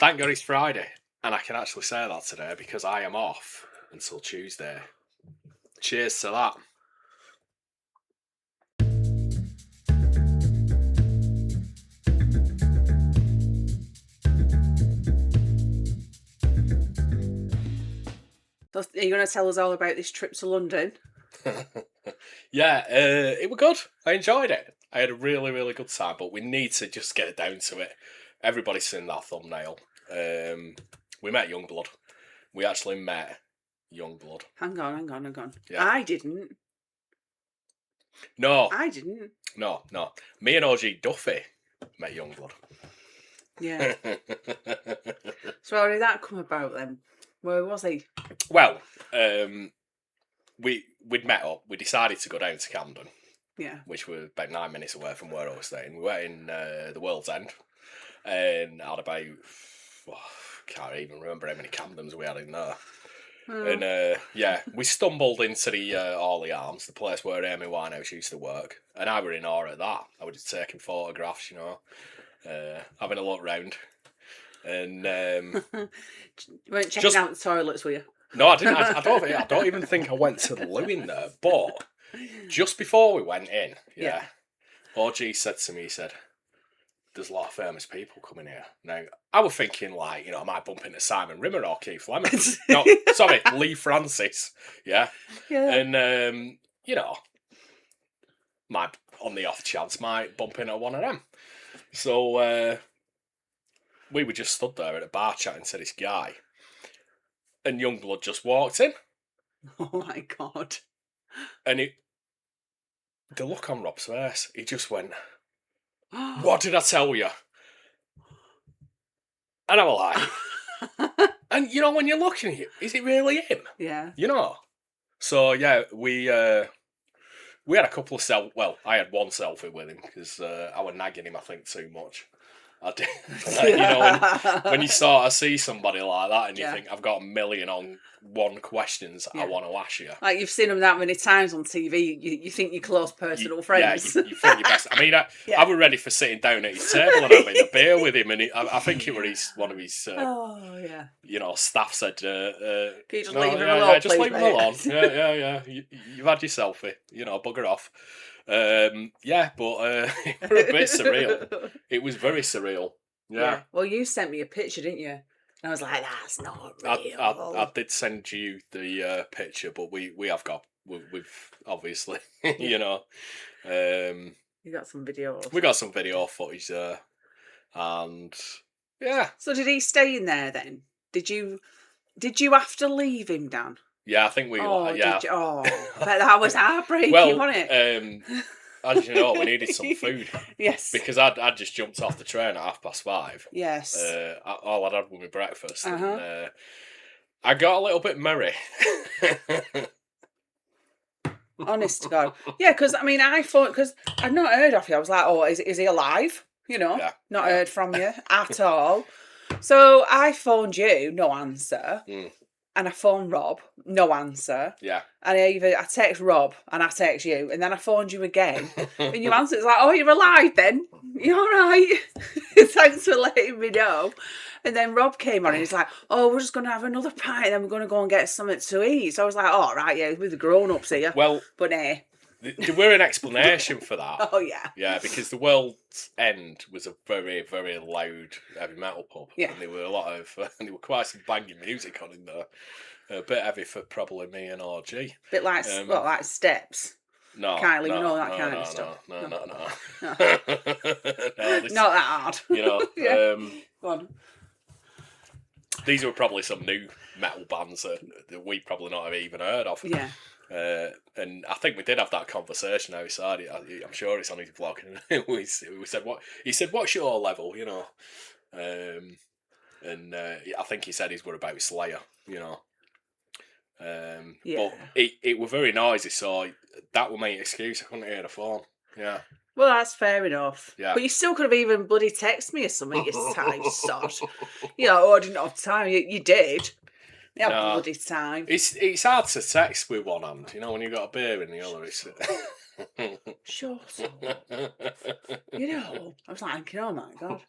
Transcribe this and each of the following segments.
Thank God it's Friday, and I can actually say that today because I am off until Tuesday. Cheers to that. So are you going to tell us all about this trip to London? Yeah, it was good. I enjoyed it. I had a really, really good time, but we need to just get down to it. Everybody's seen that thumbnail. We met Yungblud. We actually met Yungblud. Hang on. Yeah. I didn't. No, I didn't. no. Me and OG Duffy met Yungblud. Yeah. So how did that come about then? Where was he? Well, we'd met up. We decided to go down to Camden. Yeah. Which were about 9 minutes away from where I was staying. We went in the World's End and had about, can't even remember how many Camdens we had in there. Oh. And we stumbled into the Orley Arms, the place where Amy Winehouse used to work. And I were in awe at that. I was just taking photographs, having a look round. And you weren't checking out the toilets, were you? No, I didn't. I don't even think I went to the loo in there, but just before we went in, OG said to me, he said, there's a lot of famous people coming here. Now, I was thinking, I might bump into Simon Rimmer or Keith Lemon. No, sorry, Lee Francis. Yeah. And, might, on the off chance, might bump into one of them. So, we were just stood there at a bar chatting to this guy. And Yungblud just walked in. Oh, my God. And the look on Rob's face, he just went, what did I tell you? And I was like, and when you're looking at it, is it really him? Yeah. So, yeah, we had a couple of I had one selfie with him because I was nagging him, I think, too much. I did. When you sort of see somebody like that and you think, I've got 1,000,001 questions I want to ask you. Like you've seen them that many times on TV, you think you're close personal friends. Yeah, you think you're best. I mean, I was ready for sitting down at his table and having a beer with him, and I think it was one of his, staff said, can you just leave him alone, just please, leave him alone. Yeah. You've had your selfie, bugger off. But it was a bit surreal. It was very surreal. Yeah. Well, you sent me a picture, didn't you? And I was like, that's not real. I did send you the picture, but we've obviously, you got some video. We got some video footage there, and yeah. So did he stay in there then? Did you have to leave him, Dan? Yeah, I think we. Yeah. Did you? Oh, but that was heartbreaking, wasn't it? As you know, we needed some food. Yes. Because I'd just jumped off the train at 5:30. Yes. All I'd had was my breakfast. And, I got a little bit merry. Honest to God. Yeah, because, I thought, because I'd not heard of you. I was like, oh, is he alive? Not heard from you at all. So I phoned you, no answer. And I phoned Rob, no answer. Yeah. And I text Rob and I text you, and then I phoned you again, and you answered. It's like, oh, you're alive then? You all right? Thanks for letting me know. And then Rob came on and he's like, oh, we're just going to have another pint, and then we're going to go and get something to eat. So I was like, oh, right, yeah, with the grown-ups here. Well, but nah. There were an explanation for that. Oh, yeah. Yeah, because the World's End was a very, very loud heavy metal pub. Yeah. And there were quite some banging music on in there. A bit heavy for probably me and RG. Bit like, like Steps? No. Can't even know that kind of stuff. No. Not that hard. Go on. These were probably some new metal bands that we probably not have even heard of. Yeah. And I think we did have that conversation outside. I'm sure it's on his vlog. And we said, he said, what's your level, I think he said his were about Slayer, But it were very noisy, so that would make an excuse. I couldn't hear the phone. Yeah. Well, that's fair enough. Yeah. But you still could have even bloody texted me or something, you tight sod. I didn't have time. You did. You have bloody time. It's hard to text with one hand, when you've got a beer in the other. It's... Shut up. I was like, oh my God.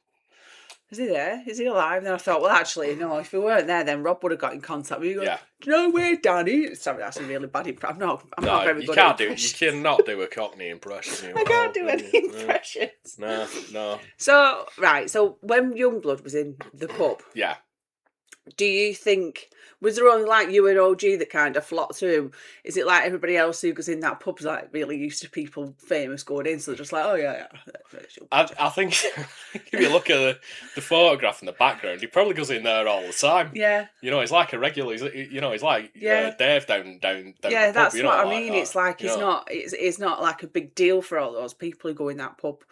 Is he there? Is he alive? And then I thought, well, actually, no, if he weren't there, then Rob would have got in contact with you. Yeah. No way, Danny. Sorry, that's a really bad impression. I'm not very you good can't at do. You cannot do a Cockney impression. I can't do any impressions. No. So, right, so when Youngblood was in the pub, Yeah. do you think, was there only like you and OG that kind of flocked to him? Is it like everybody else who goes in that pub's like really used to people famous going in, so they're just like, oh yeah. I think if you look at the photograph in the background, he probably goes in there all the time. Yeah. You know, he's like a regular. He's like Dave down. Yeah, the that's pub, what I like mean. that, It's like it's not like a big deal for all those people who go in that pub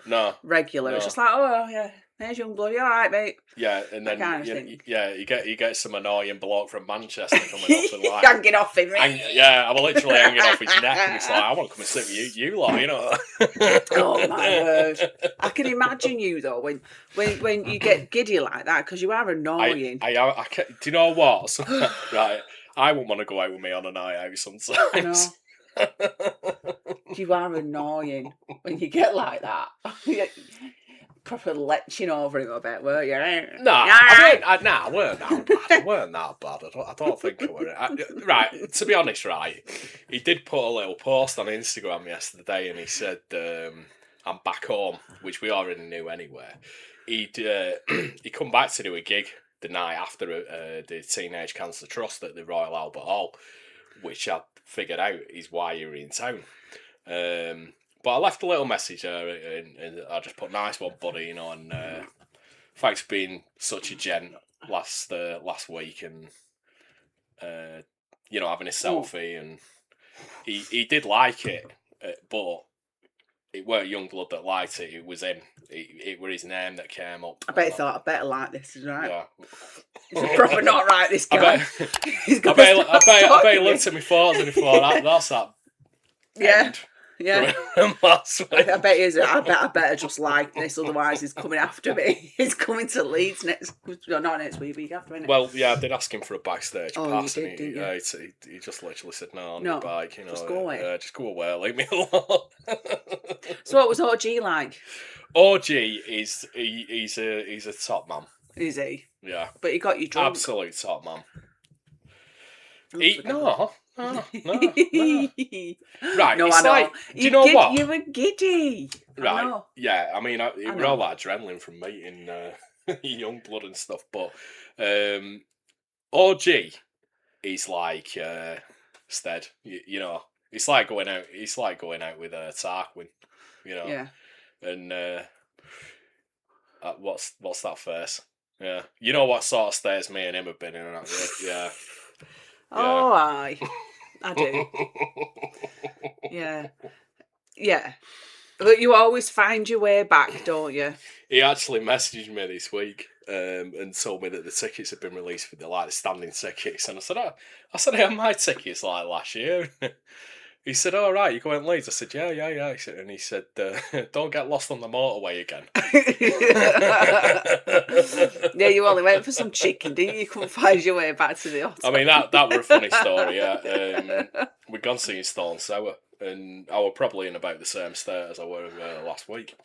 regular. It's just like, oh yeah, there's Youngblood. You all right, mate? Yeah, and then kind of thing. you get some annoying bloke from Manchester coming up and like hanging off him. I'm literally hanging off his neck, and it's like I want to come and sit with you lot, you know. Oh my word! I can imagine you though when you get giddy like that because you are annoying. I do you know what? Right, I wouldn't want to go out with me on a night out sometimes. I know. You are annoying when you get like that. Proper leching over him a bit, were you? No, I weren't that bad. I weren't that bad. I don't think I were. Right, to be honest, right, he did put a little post on Instagram yesterday, and he said, "I'm back home," which we already knew anyway. He come back to do a gig the night after the Teenage Cancer Trust at the Royal Albert Hall, which I figured out is why you're in town. But I left a little message there, and I just put, "Nice one, buddy," you know, and thanks for being such a gent last week, and you know, having a selfie, and he did like it, but it weren't Youngblood that liked it. It was him. It were his name that came up. I bet he thought, I better like this, right? Yeah. He's probably not right, this guy. I bet he looked at me photos and he thought, that's that. Yeah. Yeah, last week. I bet he is. I better just like this, otherwise he's coming after me. He's coming to Leeds not next week after, isn't it? Well, yeah, I did ask him for a backstage pass, you and he just literally said, "No, on your bike, you know, just go away. Just go away, leave me alone." So, what was OG like? OG he's a top man. Is he? Yeah, but he got you drunk. Absolute top man. No. Right, no, it's I know. like, do you know what? You were giddy. Right, yeah. I mean, it was all that adrenaline from meeting Youngblood and stuff, but OG is like Stead. You know, it's like going out. It's like going out with Tarquin. You know. Yeah. And what's that face? Yeah. You know what sort of stairs me and him have been in and out. Yeah. Oh, I do. Yeah. But you always find your way back, don't you? He actually messaged me this week and told me that the tickets had been released for the standing tickets, and I said, I had my tickets like last year. He said, "Oh right, you're going Leeds." I said, "Yeah." He said, "Don't get lost on the motorway again." Yeah, you only went for some chicken, didn't you? You couldn't find your way back to the hotel. I mean, that were a funny story. Yeah, we'd gone seeing Stone Sour, and I were probably in about the same state as I were last week.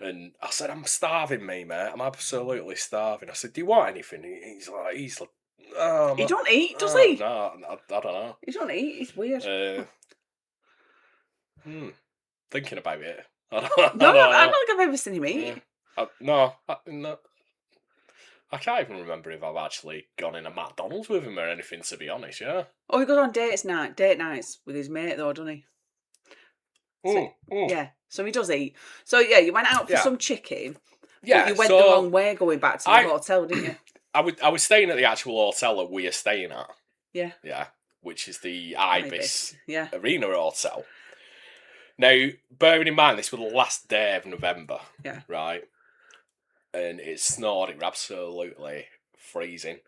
And I said, "I'm starving, mate. I'm absolutely starving." I said, "Do you want anything?" He's like, he don't eat, does he? No, I don't know. He don't eat. It's weird. Thinking about it. I don't think I've ever seen him eat. No. I can't even remember if I've actually gone in a McDonald's with him or anything, to be honest, yeah. Oh, he goes on date nights with his mate, though, doesn't he? Yeah, so he does eat. So, yeah, you went out for some chicken. Yeah. But you went the wrong way going back to the hotel, didn't you? I was staying at the actual hotel that we are staying at. Yeah. Yeah, which is the Ibis Arena Hotel. Now, bearing in mind, this was the last day of November. Yeah. Right? And it snowed. It was absolutely freezing.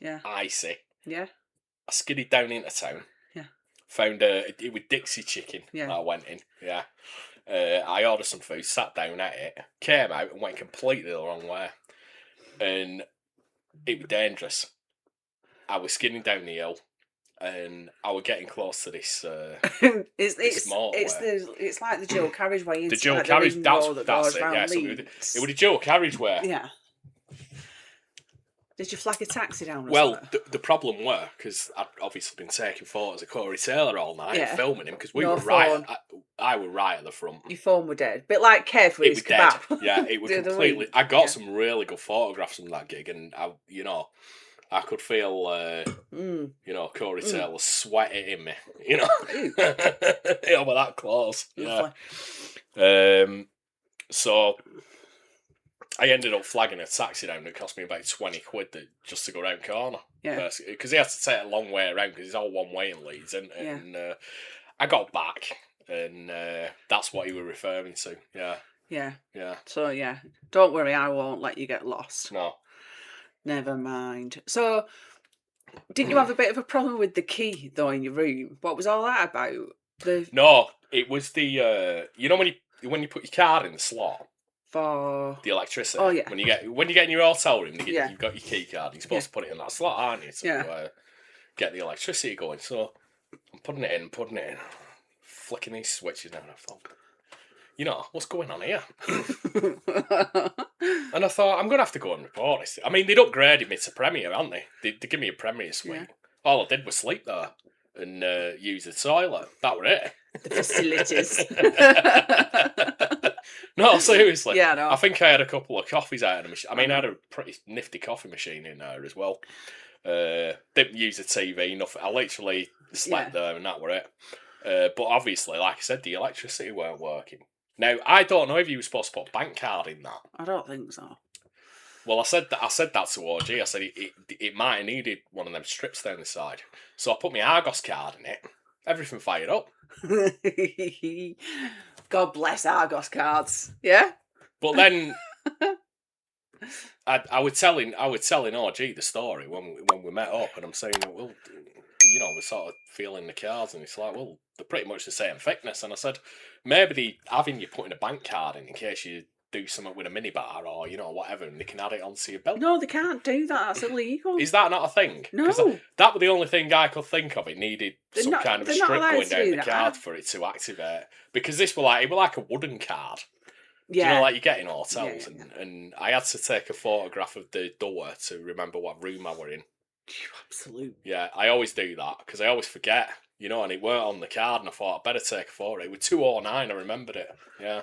Yeah. Icy. Yeah. I skidded down into town. Yeah. Found it was Dixie chicken that I went in. Yeah. I ordered some food, sat down at it, came out and went completely the wrong way. And it was dangerous. I was skidding down the hill. And I was getting close to this. It's like the dual carriageway. The dual carriageway. That's it. Yeah, so it was a dual carriageway. Yeah. Did you flag a taxi down? Well, the problem were, because I'd obviously been taking photos of Corey Taylor all night and filming him, because we No were right. phone. I were right at the front. Your phone were dead. Bit like Kev with It his was dead. kebab. Yeah, it was the other completely. week. I got some really good photographs from that gig, and I could feel, Corey Taylor sweating in me, over that close. Yeah. So I ended up flagging a taxi down. It cost me about 20 quid just to go round corner. Yeah. Because he had to take a long way around because it's all one way in Leeds, isn't it? Yeah. And I got back, and that's what he was referring to. Yeah. Yeah. Yeah. So, yeah. Don't worry, I won't let you get lost. No. Never mind. So, didn't you have a bit of a problem with the key, though, in your room? What was all that about? No, it was the, when you put your card in the slot, for the electricity. Oh, yeah. When you get in your hotel room, Yeah. you've got your key card. You're supposed to put it in that slot, aren't you? To get the electricity going. So I'm putting it in, flicking these switches down. I thought, what's going on here? And I thought, I'm going to have to go and report this. I mean, they'd upgraded me to Premier, haven't they? They give me a Premier suite. Yeah. All I did was sleep there and use the toilet. That were it. The facilities. No, seriously. Yeah, no. I think I had a couple of coffees out of the machine. I mean, I had a pretty nifty coffee machine in there as well. Didn't use the TV, nothing. I literally slept there and that were it. But obviously, like I said, the electricity weren't working. Now, I don't know if you were supposed to put a bank card in that. I don't think so. Well, I said that to OG. I said it might have needed one of them strips down the side. So I put my Argos card in it. Everything fired up. God bless Argos cards. Yeah. But then I was telling OG the story when we met up, and I'm saying, well, we're sort of feeling the cards, and it's like, well, they're pretty much the same thickness. And I said, maybe having you putting a bank card in case you do something with a minibar or whatever, and they can add it onto your belt. No, they can't do that. That's illegal. Is that not a thing? No. That was the only thing I could think of. It needed some kind of a strip going down the card for it to activate. Because it was like a wooden card. Yeah. Do you know, like you get in hotels, and I had to take a photograph of the door to remember what room I were in. Absolutely. Yeah, I always do that because I always forget, and it weren't on the card, and I thought I'd better take a photo. It was 209, I remembered it. Yeah.